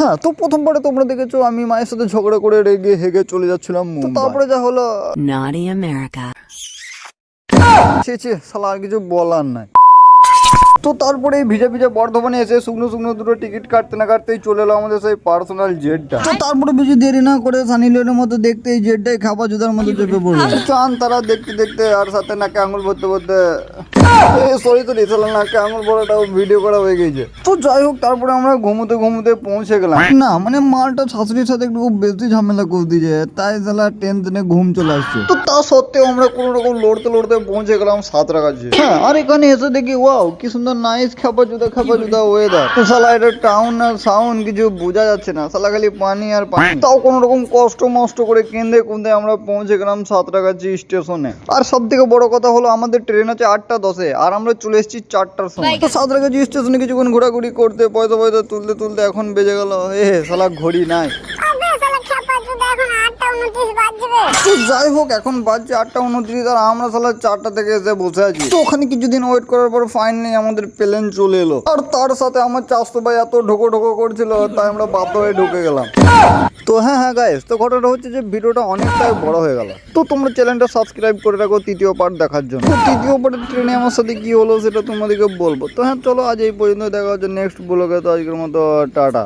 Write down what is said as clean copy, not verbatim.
হ্যাঁ, তো প্রথমবারে তোমরা দেখেছো আমি মায়ের সাথে ঝগড়া করে রেগে হেগে চলে যাচ্ছিলাম মুম্বাই। তারপরে যা হলো Naughty America. ছি শালা আর কিছু বলার নাই। তো তারপরে ভিজা ভিজা বর্ধমানে এসে শুকনো শুকনো দুটো টিকিট কাটতে না কাটতেই চলে এলো আমাদের সেই পার্সোনাল জেটটা। তো তারপরে বেশি দেরি না করে সানি লিওনের মতো দেখতে এই জেটটাই খাপা জুতার মতো চেপে পড়লো। চান তারা দেখতে দেখতে আর সাথে নাকে আঙুল ভরতে ভরতে সরি নাকে আঙুল ভরাটাও ভিডিও করা হয়ে গেছে। তো যাই হোক, তারপরে আমরা ঘুমোতে ঘুমোতে পৌঁছে গেলাম। না মানে মালটা শাশুড়ির সাথে একটু বেশি ঝামেলা করে দিয়েছে, তাই শালা টেনশনে ঘুম চলে আসছে। তো তা সত্ত্বেও আমরা কোনো রকম লড়তে লড়তে পৌঁছে গেলাম সাঁতরাগাছি। হ্যাঁ, আর এখানে এসে দেখি ওয়াও কি সুন্দর নাইস খাপা জুদা ওয়েদার। তো শালা এটা টাউন আর সাউন্ড কিছু বোঝা যাচ্ছে না, শালা খালি পানি আর পানি। তাও কোনো রকম কষ্ট মষ্ট করে কেঁদে কুঁদে আমরা পৌঁছে গেলাম সাঁতরাগাছি স্টেশনে। আর সব থেকে বড় কথা হলো আমাদের ট্রেন আছে 8:10 আর আমরা চলে এসেছি 4টার সময়। তো সাঁতরাগাছি স্টেশনে কিছুক্ষণ ঘোরাঘুরি করতে পয়সা তুলতে তুলতে এখন বেজে গেল শালা ঘড়ি নাই। তো যাই হোক, এখন বাজছে 8:29 আর আমরা শালা 4টা থেকে এসে বসে আছি। তো ওখানে কিছুদিন ওয়েট করার পর ফাইনালি আমাদের প্লেন চলে এলো। আর তার সাথে আমার চাষতো ভাই এত ঢোকো করছিল, তাই আমরা বাধ্য হয়ে ঢুকে গেলাম। তো হ্যাঁ গাইস, তো ঘটনাটা হচ্ছে যে ভিডিওটা অনেকটাই বড় হয়ে গেল। তো তোমরা চ্যানেলটা সাবস্ক্রাইব করে রাখো তৃতীয় পার্ট দেখার জন্য। তো তৃতীয় পার্টের ট্রেনে আমার সাথে কি হলো সেটা তোমাদেরকে বলবো। তো হ্যাঁ চলো, আজ এই পর্যন্ত, দেখা হচ্ছে নেক্সট ব্লগে। তো আজকের মতো টাটা।